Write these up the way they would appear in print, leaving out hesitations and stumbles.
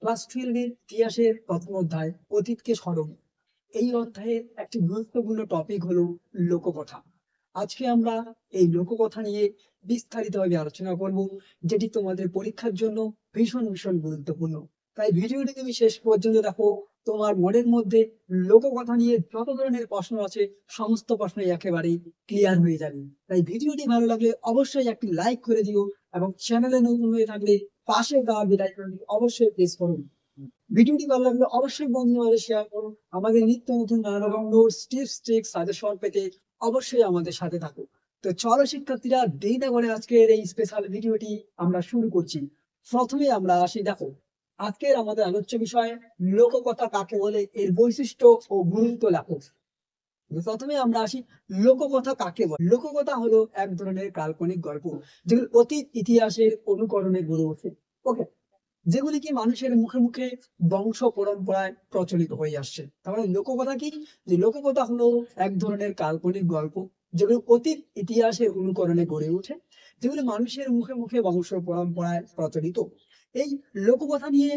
Class 12 এর ইতিহাসের প্রথম অধ্যায় অতীতকে স্মরণ। এই অধ্যায়ের একটি গুরুত্বপূর্ণ টপিক হলো লোককথা। আজকে আমরা এই লোককথা নিয়ে বিস্তারিতভাবে আলোচনা করব, যেটি তোমাদের পরীক্ষার জন্য ভীষণ ভীষণ গুরুত্বপূর্ণ। তাই ভিডিওটি তুমি শেষ পর্যন্ত দেখো। তোমার মনের মধ্যে লোককথা নিয়ে যত ধরনের প্রশ্ন আছে সমস্ত প্রশ্নই একেবারে ক্লিয়ার হয়ে যাবে। তাই ভিডিওটি ভালো লাগলে অবশ্যই একটি লাইক করে দিও এবং চ্যানেলে নতুন হয়ে থাকলে পাশে দেওয়া বেল আইকনটি অবশ্যই প্রেস করুন। ভিডিওটি ভালো লাগলে অবশ্যই বন্ধুদের শেয়ার করুন। আমাদের নিত্য নতুন নানা রকম নোটস, টিপস, ট্রিক্স, সাজেশন পেতে অবশ্যই আমাদের সাথে থাকুন। তো চলো শিক্ষার্থীরা, দেরি না করে আজকের এই স্পেশাল ভিডিওটি আমরা শুরু করছি। প্রথমে আমরা আসি, দেখো আজকের আমাদের আলোচ্য বিষয় লোককথা কাকে বলে, এর বৈশিষ্ট্য ও গুরুত্ব লেখো। প্রথমে আমরা আসি, লোককথা কাকে বলে। লোককথা হলো এক ধরনের কাল্পনিক গল্প যেগুলো অতীত ইতিহাসের অনুকরণে গড়ে ওঠে। ওকে, যেগুলি কি মানুষের মুখে মুখে বংশ পরম্পরায় প্রচলিত হয়ে আসছে। তাহলে লোককথা কি? যে লোককথা হলো এক ধরনের কাল্পনিক গল্প যেগুলো অতীত ইতিহাসের অনুকরণে গড়ে ওঠে, যেগুলো মানুষের মুখে মুখে বংশ পরম্পরায় প্রচলিত। এই লোককথা নিয়ে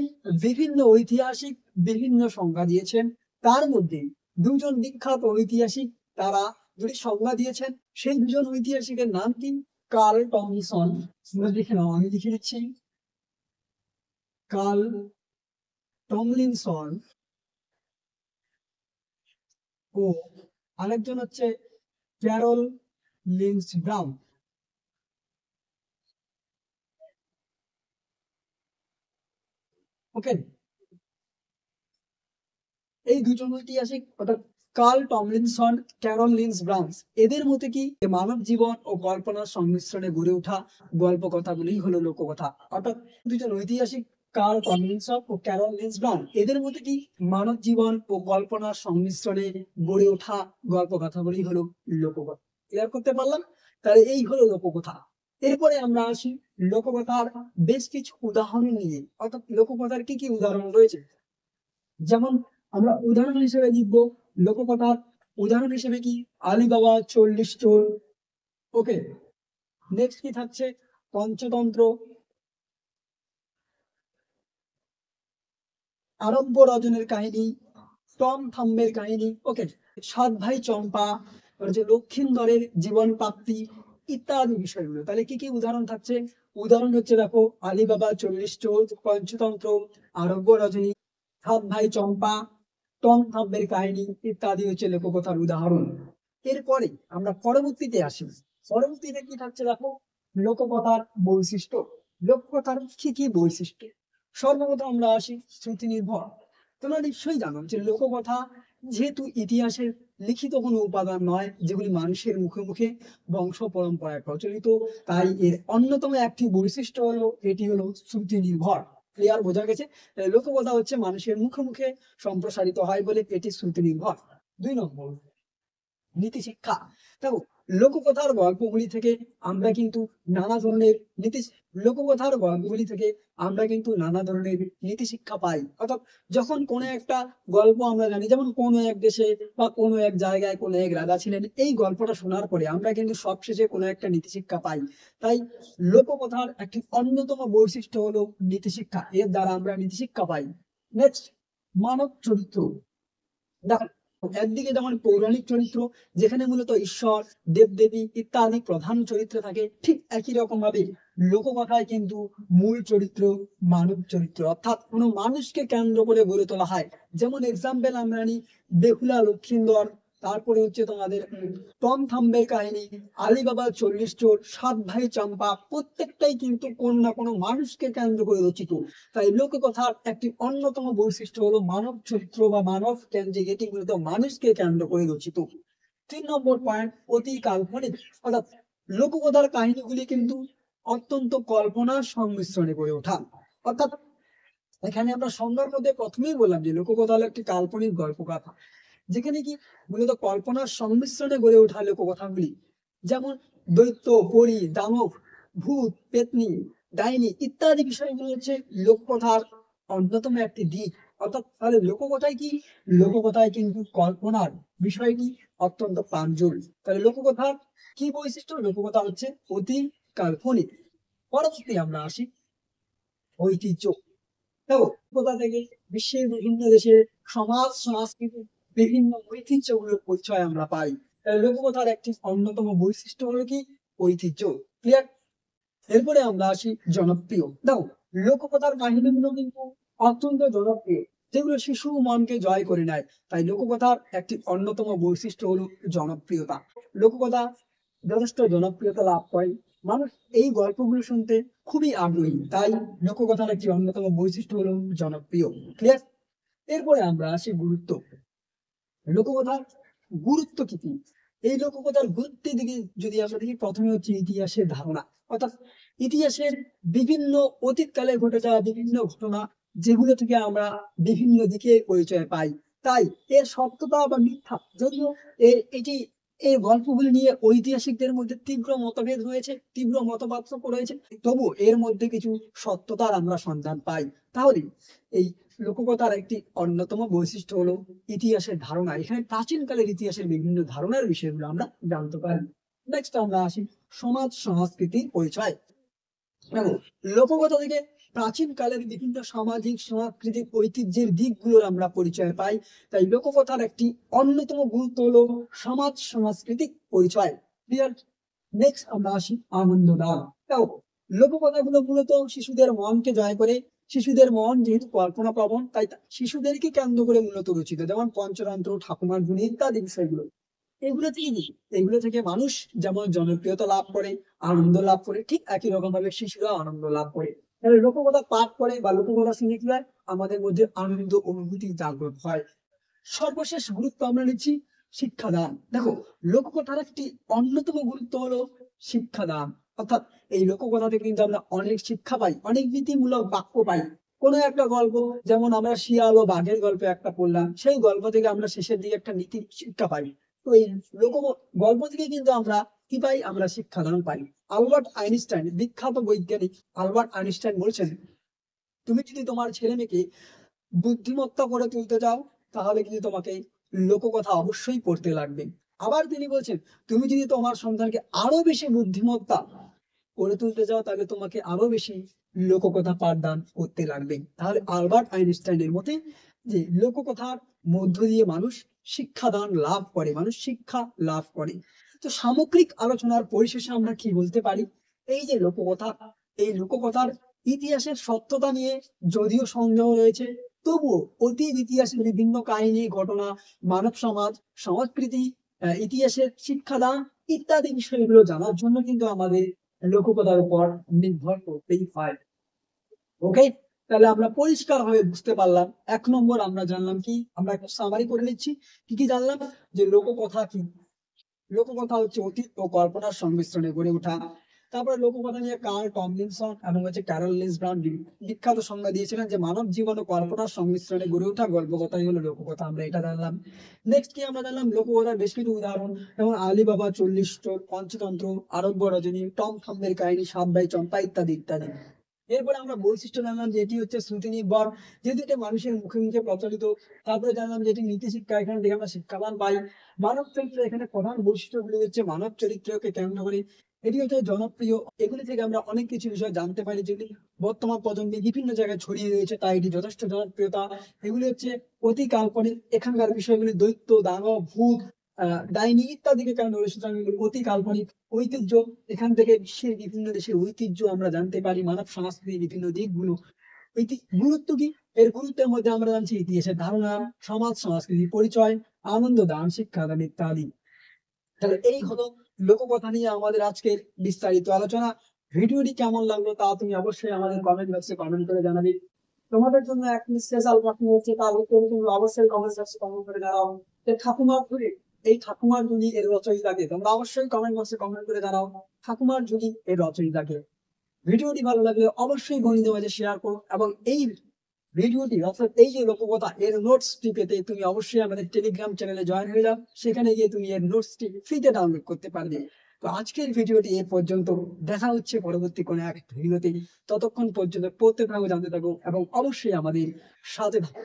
বিভিন্ন ঐতিহাসিক বিভিন্ন সংজ্ঞা দিয়েছেন। তার মধ্যে দুজন বিখ্যাত ঐতিহাসিক, তারা দুটি সংজ্ঞা দিয়েছেন। সেই দুজন ঐতিহাসিকের নাম কি? Carl Tomlinson. লিখে নাও, আমি লিখে দিচ্ছি। কার্ল টমলিনসন ও আরেকজন হচ্ছে ক্যারল লিন্ডসব্রাউম। ওকে, এই দুজন ঐতিহাসিক অর্থাৎ কার্ল টমলিনসন, ক্যারল লিন্ডসব্রাউম, এদের মতে কি মানব জীবন ও কল্পনার সংমিশ্রণে গড়ে ওঠা গল্প কথাগুলি হলো লোককথা। অর্থাৎ দুজন ঐতিহাসিক কার্ল টমলিনসন ও ক্যারল লিন্ডসব্রাউম, এদের মতে কি মানব জীবন ও কল্পনার সংমিশ্রণে গড়ে ওঠা গল্প কথাগুলি হলো লোককথা। ক্লিয়ার করতে পারলাম? তাহলে এই হলো লোককথা। এরপরে আমরা আসি লোককথার বেশ কিছু উদাহরণ নিয়ে, অর্থাৎ লোককথার কি কি উদাহরণ রয়েছে। যেমন আমরা উদাহরণ হিসেবে লিখবো, লোককথার উদাহরণ হিসেবে কি? আলিবাবা 40 চোর। ওকে, নেক্সট কি থাকছে? পঞ্চতন্ত্র, আরব্য রজনের কাহিনী, টম থাম্বের কাহিনী। ওকে, সাত ভাই চম্পা, যে লক্ষিন্দরের জীবন প্রাপ্তি ইত্যাদি বিষয়গুলো। তাহলে কি কি উদাহরণ থাকছে? উদাহরণ হচ্ছে, দেখো, আলিবাবা 40 চোর, পঞ্চতন্ত্র, আরব্য রজনী, সাত ভাই চম্পা, টম থাম্বের কাহিনী ইত্যাদি হচ্ছে লোককথার উদাহরণ। এরপরে আমরা পরবর্তীতে আসি। পরবর্তীতে কি থাকছে, দেখো, লোককথার বৈশিষ্ট্য। লোককথার কি কি বৈশিষ্ট্য? সর্বপ্রথম আমরা আসি শ্রুতি নির্ভর। তোমরা নিশ্চয়ই জানো যে লোককথা যেহেতু ইতিহাসের লিখিত কোনো উপাদান নয়, যেগুলি মানুষের মুখে মুখে বংশ পরম্পরায় প্রচলিত, তাই এর অন্যতম একটি বৈশিষ্ট্য হলো এটি হলো শ্রুতি নির্ভর। ক্লিয়ার, বোঝা গেছে? লোককথা হচ্ছে মানুষের মুখে মুখে সম্প্রসারিত হয় বলে এটি শ্রুতি নির্ভর। 2 নম্বর, নীতি শিক্ষা। দেখো, লোককথার গল্পগুলি থেকে আমরা কিন্তু নানা ধরনের নীতি লোককথার গল্পগুলি থেকে আমরা কিন্তু নানা ধরনের নীতি শিক্ষা পাই। অর্থাৎ যখন কোনো একটা গল্প আমরা জানি, যেমন কোনো এক দেশে বা কোনো এক জায়গায় কোনো এক রাজা ছিলেন, এই গল্পটা শোনার পরে আমরা কিন্তু সবশেষে কোনো একটা নীতি শিক্ষা পাই। তাই লোককথার একটি অন্যতম বৈশিষ্ট্য হলো নীতি শিক্ষা। এর দ্বারা আমরা নীতি শিক্ষা পাই। নেক্সট, মানব চরিত্র। দেখো, একদিকে যেমন পৌরাণিক চরিত্র, যেখানে মূলত ঈশ্বর, দেবদেবী ইত্যাদি প্রধান চরিত্র থাকে, ঠিক একই রকম ভাবে লোককথায় কিন্তু মূল চরিত্র মানব চরিত্র, অর্থাৎ কোনো মানুষকে কেন্দ্র করে গড়ে তোলা হয়। যেমন এক্সাম্পল আমরা নিই বেহুলা লক্ষিন্দর, তারপরে হচ্ছে তোমাদের টম থাম্বের কাহিনী, আলিবাবা 40 চোর, সাত ভাই চম্পা, প্রত্যেকটাই কিন্তু কোন না কোনো মানুষকে কেন্দ্র করে রচিত। তাই লোককথার একটি অন্যতম বৈশিষ্ট্য হলো মানব চরিত্র বা মানব কেন্দ্রিক, এটি মূলত মানুষকে কেন্দ্র করে রচিত। 3 নম্বর পয়েন্ট, অতি কাল্পনিক। অর্থাৎ লোককথার কাহিনীগুলি কিন্তু অত্যন্ত কল্পনার সংমিশ্রণে গড়ে ওঠা। অর্থাৎ এখানে আমরা সংজ্ঞার মধ্যে প্রথমেই বললাম যে লোককথা হলো একটি কাল্পনিক গল্পকথা, যেখানে কি মূলত কল্পনার সংমিশ্রণে গড়ে ওঠা লোককথাগুলি। যেমন দৈত্য, পরী, দানব, ভূত, পেতনি, ডাইনি ইত্যাদি বিষয়গুলো হচ্ছে লোককথার অন্যতম একটি দিক। অর্থাৎ তাহলে লোককথায় কি? লোককথায় কিন্তু কল্পনার বিষয়টি অত্যন্ত প্রাঞ্জল। তাহলে লোককথার কি বৈশিষ্ট্য? লোককথা হচ্ছে অতি কাল্পনিক। পরবর্তী আমরা আসি ঐতিহ্য। দেখো, লোককথা থেকে বিশ্বের বিভিন্ন দেশের সমাজ সংস্কৃতি বিভিন্ন ঐতিহ্যগুলোর পরিচয় আমরা পাই। লোককথার একটি অন্যতম বৈশিষ্ট্য হলো কি ঐতিহ্য। ক্লিয়ার? এরপরে আমরা আসি জনপ্রিয়। দেখো, লোককথার কাহিনীগুলো কিন্তু অত্যন্ত জনপ্রিয়, যেগুলো শিশু মনকে জয় করে নেয়। তাই লোককথার একটি অন্যতম বৈশিষ্ট্য হলো জনপ্রিয়তা। লোককথা যথেষ্ট জনপ্রিয়তা লাভ করে, মানুষ এই গল্পগুলো শুনতে খুবই আগ্রহী। তাই লোককথার একটি অন্যতম বৈশিষ্ট্য হলো জনপ্রিয়। ক্লিয়ার? এরপরে আমরা আসি গুরুত্ব। লোককথার গুরুত্ব কি কি? এই লোককথার গুরুত্বের দিকে যদি আমরা দেখি, প্রথমে হচ্ছে ইতিহাসের ধারণা, অর্থাৎ ইতিহাসের বিভিন্ন অতীতকালে ঘটে যাওয়া বিভিন্ন ঘটনা, যেগুলো থেকে আমরা বিভিন্ন দিকে পরিচয় পাই। তাই এর সত্যতা বা মিথ্যা, যদিও এটি এই গল্পগুলি নিয়ে ঐতিহাসিকদের মধ্যে তীব্র মতভেদ রয়েছে, তীব্র মতপার্থক্য রয়েছে, তবু এর মধ্যে কিছু সত্যতার আমরা সন্ধান পাই। তাহলে এই লোককথার একটি অন্যতম বৈশিষ্ট্য হলো ইতিহাসের ধারণা। এখানে প্রাচীন কালের ইতিহাসের বিভিন্ন ধারণার বিষয়গুলো আমরা জানতে পারি। নেক্সট আমরা আসি সমাজ সংস্কৃতির পরিচয়। দেখো, লোককথা থেকে প্রাচীন কালের বিভিন্ন সামাজিক সাংস্কৃতিক ঐতিহ্যের দিকগুলোর আমরা পরিচয় পাই। তাই লোককথার একটি অন্যতম গুরুত্ব হলো সমাজ সাংস্কৃতিক পরিচয়। ক্লিয়ার? নেক্সট আমরা আসি আনন্দ দান। দেখো, লোককথাগুলো মূলত শিশুদের মনকে জয় করে। শিশুদের মন যেহেতু কল্পনা প্রবণ, তাই শিশুদেরকে কেন্দ্র করে মূলত রচিত, যেমন পঞ্চতন্ত্র, ঠাকুমার ঝুলি ইত্যাদি বিষয়গুলো। এগুলো থেকে কি, এগুলো থেকে মানুষ যেমন জনপ্রিয়তা লাভ করে, আনন্দ লাভ করে, ঠিক একই রকম ভাবে শিশুরা আনন্দ লাভ করে। তাহলে লোককথা পাঠ করে বা লোককথা শুনে কি হয়, আমাদের মধ্যে আনন্দ অনুভূতি জাগ্রত হয়। সর্বশেষ গুরুত্ব আমরা নিচ্ছি শিক্ষাদান। দেখো, লোককথার একটি অন্যতম গুরুত্ব হলো শিক্ষাদান, অর্থাৎ এই লোককথা থেকে কিন্তু আমরা অনেক শিক্ষা পাই, অনেক নীতিমূলক বাক্য পাই। কোনো একটা গল্প, যেমন আমরা শিয়াল ও বাঘের গল্প একটা পড়লাম, সেই গল্প থেকে আমরা শেষের দিকে একটা নীতি শিক্ষা পাই। তো এই লোক গল্প থেকে কিন্তু আমরা কি পাই, আমরা শিক্ষাদান পাই। আলবার্ট আইনস্টাইন, বিখ্যাত বৈজ্ঞানিক আলবার্ট আইনস্টাইন বলছেন, তুমি যদি তোমার ছেলে মেয়েকে বুদ্ধিমত্তা করে তুলতে চাও, তাহলে কিন্তু তোমাকে লোককথা অবশ্যই পড়তে লাগবে। আবার তিনি বলছেন, তুমি যদি তোমার সন্তানকে আরো বেশি বুদ্ধিমত্তা করে তুলতে চাও, তাহলে তোমাকে আরো বেশি লোককথা পাঠদান করতে লাগবে। তাহলে আলবার্ট আইনস্টাইনের মতে যে লোককথার মধ্য দিয়ে মানুষ শিক্ষাদান লাভ করে, মানুষ শিক্ষা লাভ করে। তো সামগ্রিক আলোচনার পরিশেষে আমরা কি বলতে পারি, এই যে লোককথা, এই লোককথার ইতিহাসের সত্যতা নিয়ে যদিও সন্দেহ রয়েছে, তবুও অতীত ইতিহাসের বিভিন্ন কাহিনী, ঘটনা, মানব সমাজ, সংস্কৃতি, ইতিহাসের শিক্ষাদান ইত্যাদি বিষয়গুলো জানার জন্য কিন্তু আমাদের লোককথার উপর নির্ভর করতেই হয়। ওকে, তাহলে আমরা পরিষ্কার ভাবে বুঝতে পারলাম। 1 নম্বর আমরা জানলাম কি, আমরা একটা সামারি করে নিচ্ছি, কি কি জানলাম, যে লোককথা কি। লোককথা হচ্ছে অতীত ও কল্পনার সংমিশ্রণে গড়ে ওঠা। তারপরে লোককথা নিয়ে কার্ল টমলিনসন এবং হচ্ছে ক্যারল লিস ব্রাউন বিখ্যাত সংজ্ঞা দিয়েছিলেন, যে মানব জীবন ও কল্পনার সংমিশ্রণে গড়ে ওঠা গল্পকথাই হলো লোককথা। আমরা এটা জানলাম। নেক্সট কি আমরা জানলাম, লোককথার বেশ কিছু উদাহরণ, যেমন আলিবাবা, 40 চোর, পঞ্চতন্ত্র, আরব্য রজনী, টম থাম্বের কাহিনী, সাত ভাই চম্পা ইত্যাদি ইত্যাদি। এরপরে আমরা বৈশিষ্ট্য জানলাম যে এটি হচ্ছে শ্রুতি নির্ভর, যেহেতু এটা মানুষের মুখে মুখে প্রচলিত। তারপরে জানলাম যে এটি নীতি শিক্ষা, এখান থেকে আমরা শিক্ষাদান পাই। মানব চরিত্র, এখানে প্রধান বৈশিষ্ট্যগুলি হচ্ছে মানব চরিত্রকে কেন্দ্র করে। এটি হচ্ছে জনপ্রিয়, এগুলি থেকে আমরা অনেক কিছু বিষয় জানতে পারি, যেগুলি বর্তমান প্রজন্মে বিভিন্ন জায়গায় ছড়িয়ে রয়েছে, তাই এটি যথেষ্ট জনপ্রিয়তা। এগুলি হচ্ছে অতি কাল্পনিক, এখানকার বিষয়গুলি দৈত্য, দানব, ভূত, ডাইনি ইত্যাদিকে কেন্দ্র করে, সুতরাং এগুলি অতি কাল্পনিক। ঐতিহ্য, এখান থেকে বিশ্বের বিভিন্ন দেশের ঐতিহ্য আমরা জানতে পারি, মানব সংস্কৃতির বিভিন্ন দিকগুলো। গুরুত্ব কি, এর গুরুত্বের মধ্যে আমরা জানছি ইতিহাসের ধারণা, সমাজ সংস্কৃতির পরিচয়, আনন্দ দান, শিক্ষাদান ইত্যাদি। তাহলে এই হলো লোককথা নিয়ে আমাদের আজকের বিস্তারিত আলোচনা। ভিডিওটি কেমন লাগলো তা তুমি অবশ্যই আমাদের কমেন্ট বক্সে কমেন্ট করে জানাবে। তোমাদের জন্য এক স্পেশাল প্রশ্ন হচ্ছে, তাহলে তুমি অবশ্যই কমেন্ট বক্সে কমেন্ট করে জানাও যে ঠাকুমার ঝুলি, এই ঠাকুমার ঝুলি এর রচয়িতাকে, তোমরা অবশ্যই কমেন্ট বক্সে কমেন্ট করে জানাও ঠাকুমার ঝুলি এর রচয়িতাকে। ভিডিওটি ভালো লাগলে অবশ্যই বন্ধুদের মাঝে শেয়ার করো, এবং এই ভিডিওটি অর্থাৎ এই যে লোককথা এর নোটসটি পেতে তুমি অবশ্যই আমাদের টেলিগ্রাম চ্যানেলে জয়েন হয়ে যাও, সেখানে গিয়ে তুমি এর নোটসটি ফ্রিতে ডাউনলোড করতে পারবে। তো আজকের ভিডিওটি এ পর্যন্ত, দেখা হচ্ছে পরবর্তী কোনো এক ভিডিওতে। ততক্ষণ পর্যন্ত পড়তে থাকো, জানতে থাকো এবং অবশ্যই আমাদের সাথে থাকো।